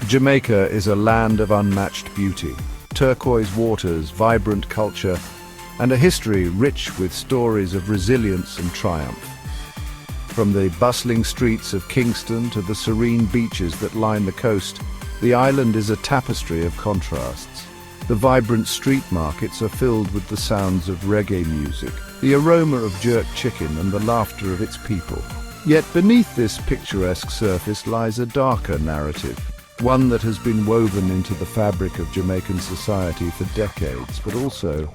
Jamaica is a land of unmatched beauty, turquoise waters, vibrant culture, and a history rich with stories of resilience and triumph. From the bustling streets of Kingston to the serene beaches that line the coast, the island is a tapestry of contrasts. The vibrant street markets are filled with the sounds of reggae music, the aroma of jerk chicken and the laughter of its people. Yet beneath this picturesque surface lies a darker narrative, one that has been woven into the fabric of Jamaican society for decades, but also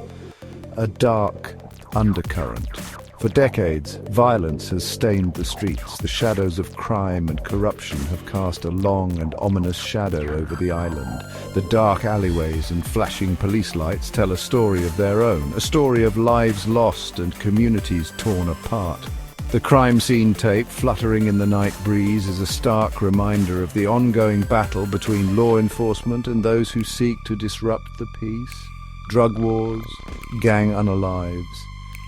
a dark undercurrent. For decades, violence has stained the streets. The shadows of crime and corruption have cast a long and ominous shadow over the island. The dark alleyways and flashing police lights tell a story of their own, a story of lives lost and communities torn apart. The crime scene tape fluttering in the night breeze is a stark reminder of the ongoing battle between law enforcement and those who seek to disrupt the peace. Drug wars, gang unalives.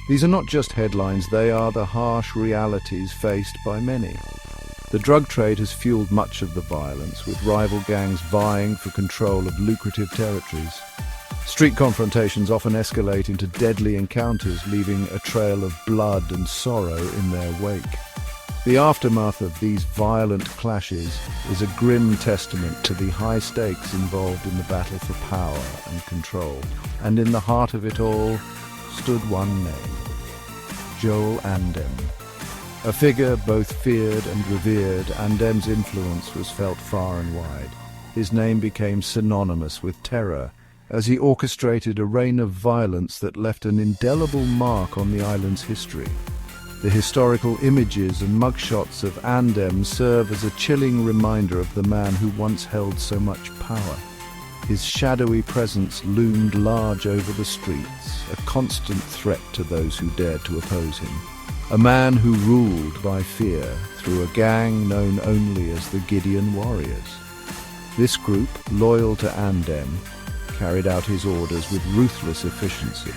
These are not just headlines, they are the harsh realities faced by many. The drug trade has fueled much of the violence, with rival gangs vying for control of lucrative territories. Street confrontations often escalate into deadly encounters, leaving a trail of blood and sorrow in their wake. The aftermath of these violent clashes is a grim testament to the high stakes involved in the battle for power and control. And in the heart of it all stood one name: Joel Andem. A figure both feared and revered, Andem's influence was felt far and wide. His name became synonymous with terror, as he orchestrated a reign of violence that left an indelible mark on the island's history. The historical images and mugshots of Andem serve as a chilling reminder of the man who once held so much power. His shadowy presence loomed large over the streets, a constant threat to those who dared to oppose him. A man who ruled by fear through a gang known only as the Gideon Warriors. This group, loyal to Andem, carried out his orders with ruthless efficiency.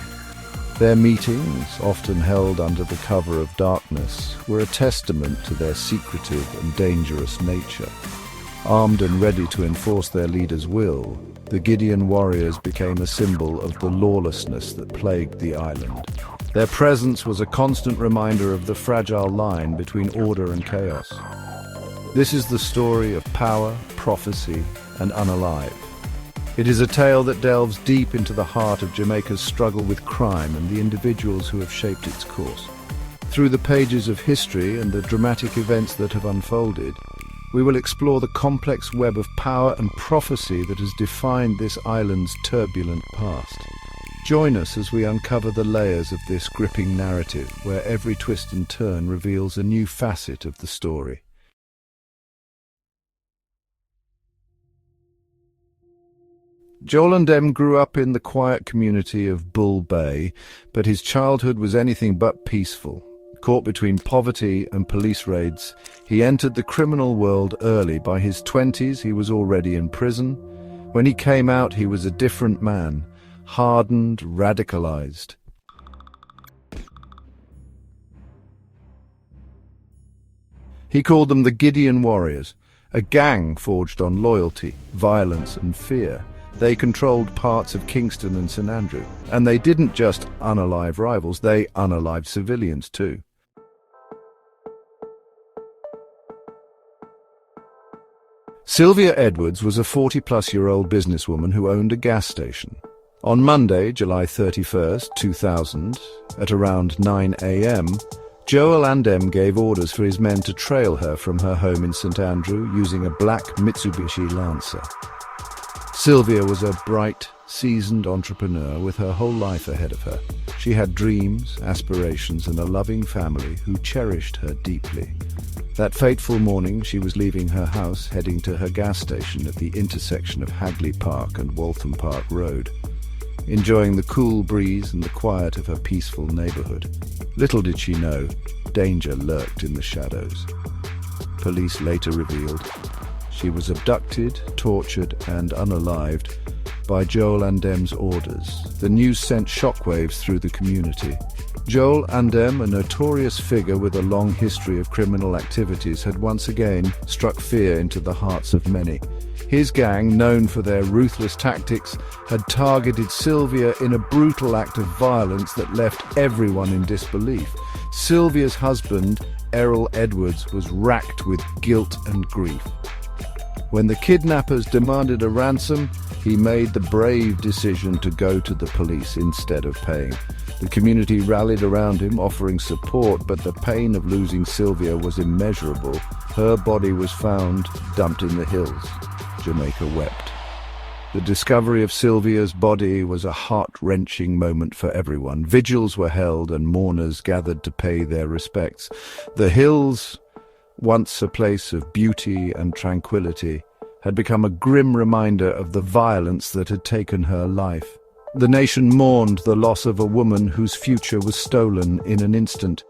Their meetings, often held under the cover of darkness, were a testament to their secretive and dangerous nature. Armed and ready to enforce their leader's will, the Gideon Warriors became a symbol of the lawlessness that plagued the island. Their presence was a constant reminder of the fragile line between order and chaos. This is the story of power, prophecy, and unalive. It is a tale that delves deep into the heart of Jamaica's struggle with crime and the individuals who have shaped its course. Through the pages of history and the dramatic events that have unfolded, we will explore the complex web of power and prophecy that has defined this island's turbulent past. Join us as we uncover the layers of this gripping narrative, where every twist and turn reveals a new facet of the story. Joel Andem grew up in the quiet community of Bull Bay, but his childhood was anything but peaceful. Caught between poverty and police raids, he entered the criminal world early. By his 20s, he was already in prison. When he came out, he was a different man, hardened, radicalized. He called them the Gideon Warriors, a gang forged on loyalty, violence, and fear. They controlled parts of Kingston and St. Andrew, and they didn't just unalive rivals, they unalived civilians too. Sylvia Edwards was a 40-plus-year-old businesswoman who owned a gas station. On Monday, July 31st, 2000, at around 9 a.m., Joel Andem gave orders for his men to trail her from her home in St. Andrew using a black Mitsubishi Lancer. Sylvia was a bright, seasoned entrepreneur with her whole life ahead of her. She had dreams, aspirations, and a loving family who cherished her deeply. That fateful morning, she was leaving her house, heading to her gas station at the intersection of Hagley Park and Waltham Park Road, enjoying the cool breeze and the quiet of her peaceful neighborhood. Little did she know, danger lurked in the shadows. Police later revealed she was abducted, tortured, and unalived by Joel Andem's orders. The news sent shockwaves through the community. Joel Andem, a notorious figure with a long history of criminal activities, had once again struck fear into the hearts of many. His gang, known for their ruthless tactics, had targeted Sylvia in a brutal act of violence that left everyone in disbelief. Sylvia's husband, Joel Edwards, was racked with guilt and grief. When the kidnappers demanded a ransom, he made the brave decision to go to the police instead of paying. The community rallied around him, offering support, but the pain of losing Sylvia was immeasurable. Her body was found dumped in the hills. Jamaica wept. The discovery of Sylvia's body was a heart-wrenching moment for everyone. Vigils were held and mourners gathered to pay their respects. The hills, once a place of beauty and tranquility, had become a grim reminder of the violence that had taken her life. The nation mourned the loss of a woman whose future was stolen in an instant.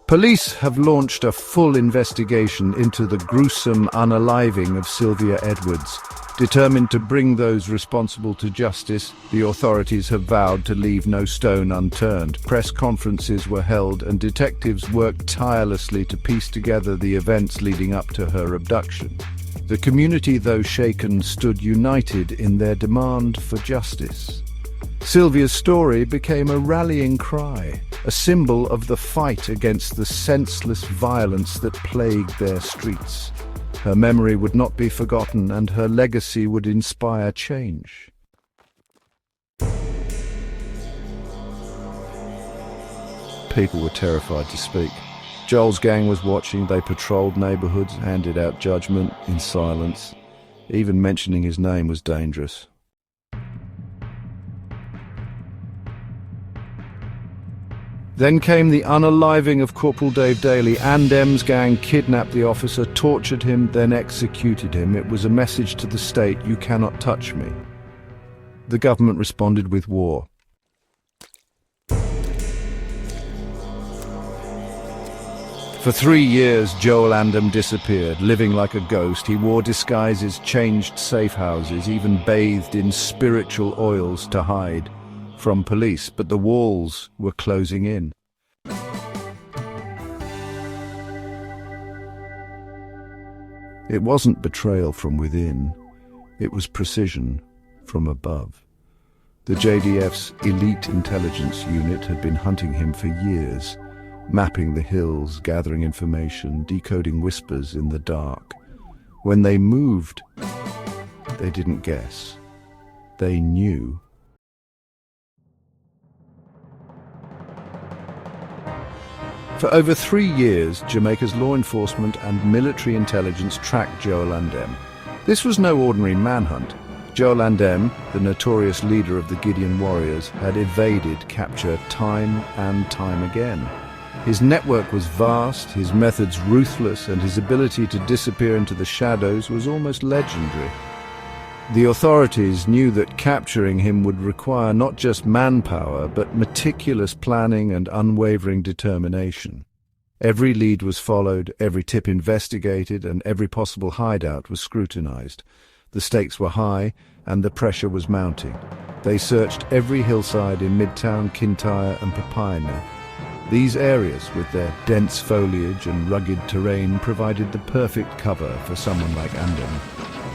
Police have launched a full investigation into the gruesome unaliving of Sylvia Edwards. Determined to bring those responsible to justice, the authorities have vowed to leave no stone unturned. Press conferences were held and detectives worked tirelessly to piece together the events leading up to her abduction. The community, though shaken, stood united in their demand for justice. Sylvia's story became a rallying cry, a symbol of the fight against the senseless violence that plagued their streets. Her memory would not be forgotten, and her legacy would inspire change. People were terrified to speak. Joel's gang was watching. They patrolled neighborhoods, handed out judgment in silence. Even mentioning his name was dangerous. Then came the unaliving of Corporal Dave Daly. Andem's gang kidnapped the officer, tortured him, then executed him. It was a message to the state, "You cannot touch me." The government responded with war. For 3 years, Joel Andem disappeared, living like a ghost. He wore disguises, changed safe houses, even bathed in spiritual oils to hide from police, but the walls were closing in. It wasn't betrayal from within, it was precision from above. The JDF's elite intelligence unit had been hunting him for years, mapping the hills, gathering information, decoding whispers in the dark. When they moved, they didn't guess. They knew. For over 3 years, Jamaica's law enforcement and military intelligence tracked Joel Andem. This was no ordinary manhunt. Joel Andem, the notorious leader of the Gideon Warriors, had evaded capture time and time again. His network was vast, his methods ruthless, and his ability to disappear into the shadows was almost legendary. The authorities knew that capturing him would require not just manpower, but meticulous planning and unwavering determination. Every lead was followed, every tip investigated, and every possible hideout was scrutinized. The stakes were high, and the pressure was mounting. They searched every hillside in Midtown, Kintyre, and Papineau. These areas, with their dense foliage and rugged terrain, provided the perfect cover for someone like Andem.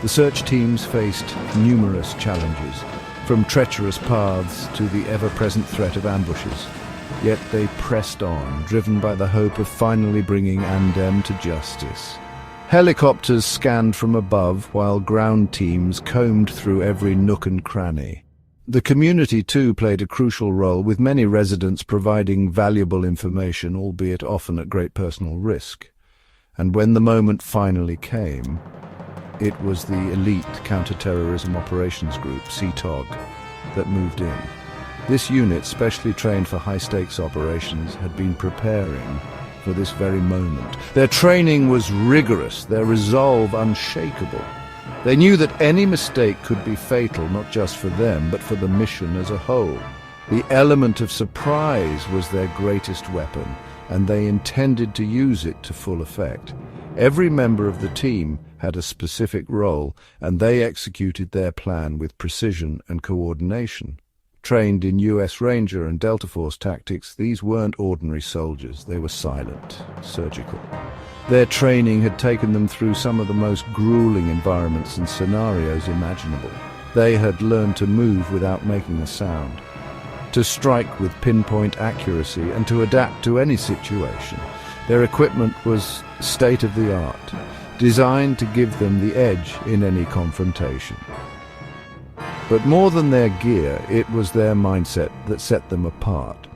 The search teams faced numerous challenges, from treacherous paths to the ever-present threat of ambushes. Yet they pressed on, driven by the hope of finally bringing Andem to justice. Helicopters scanned from above, while ground teams combed through every nook and cranny. The community, too, played a crucial role, with many residents providing valuable information, albeit often at great personal risk. And when the moment finally came, it was the elite counter-terrorism operations group, C-TOG, that moved in. This unit, specially trained for high-stakes operations, had been preparing for this very moment. Their training was rigorous, their resolve unshakable. They knew that any mistake could be fatal, not just for them, but for the mission as a whole. The element of surprise was their greatest weapon, and they intended to use it to full effect. Every member of the team had a specific role, and they executed their plan with precision and coordination. Trained in US Ranger and Delta Force tactics, these weren't ordinary soldiers. They were silent, surgical. Their training had taken them through some of the most grueling environments and scenarios imaginable. They had learned to move without making a sound, to strike with pinpoint accuracy, and to adapt to any situation. Their equipment was state-of-the-art, designed to give them the edge in any confrontation. But more than their gear, it was their mindset that set them apart.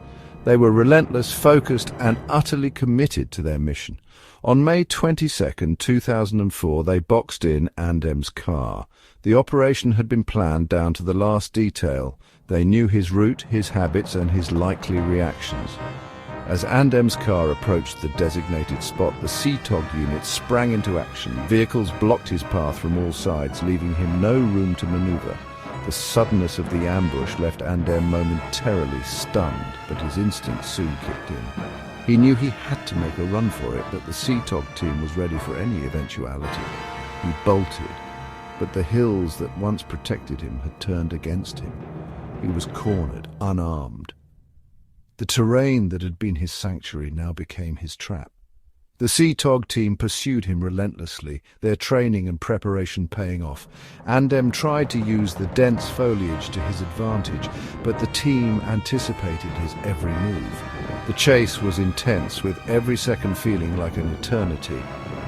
They were relentless, focused, and utterly committed to their mission. On May 22, 2004, they boxed in Andem's car. The operation had been planned down to the last detail. They knew his route, his habits, and his likely reactions. As Andem's car approached the designated spot, the C-TOG unit sprang into action. Vehicles blocked his path from all sides, leaving him no room to maneuver. The suddenness of the ambush left Andem momentarily stunned, but his instincts soon kicked in. He knew he had to make a run for it, but the C-TOG team was ready for any eventuality. He bolted, but the hills that once protected him had turned against him. He was cornered, unarmed. The terrain that had been his sanctuary now became his trap. The C-TOG team pursued him relentlessly, their training and preparation paying off. Andem tried to use the dense foliage to his advantage, but the team anticipated his every move. The chase was intense, with every second feeling like an eternity,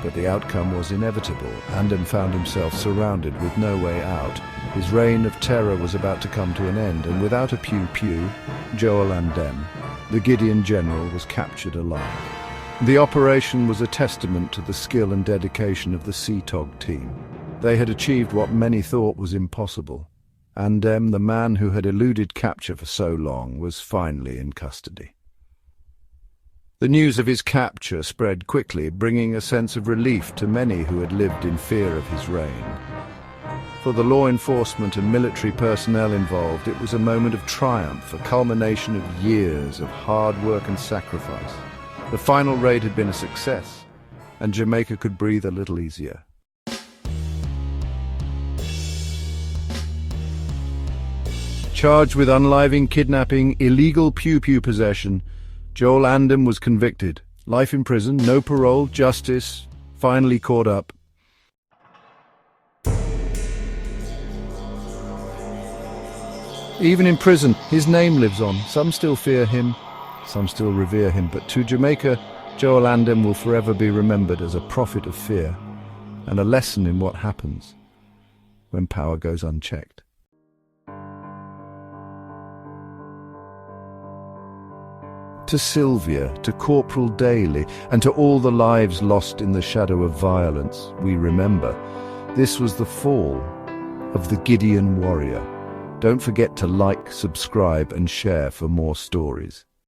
but the outcome was inevitable. Andem found himself surrounded with no way out. His reign of terror was about to come to an end, and without a pew-pew, Joel Andem, the Gideon general, was captured alive. The operation was a testament to the skill and dedication of the C-TOG team. They had achieved what many thought was impossible. Andem, the man who had eluded capture for so long, was finally in custody. The news of his capture spread quickly, bringing a sense of relief to many who had lived in fear of his reign. For the law enforcement and military personnel involved, it was a moment of triumph, a culmination of years of hard work and sacrifice. The final raid had been a success, and Jamaica could breathe a little easier. Charged with unliving, kidnapping, illegal pew-pew possession, Joel Andem was convicted. Life in prison, no parole, justice, finally caught up. Even in prison, his name lives on. Some still fear him, some still revere him, but to Jamaica, Joel Andem will forever be remembered as a prophet of fear and a lesson in what happens when power goes unchecked. To Sylvia, to Corporal Daly, and to all the lives lost in the shadow of violence, we remember. This was the fall of the Gideon Warrior. Don't forget to like, subscribe, and share for more stories.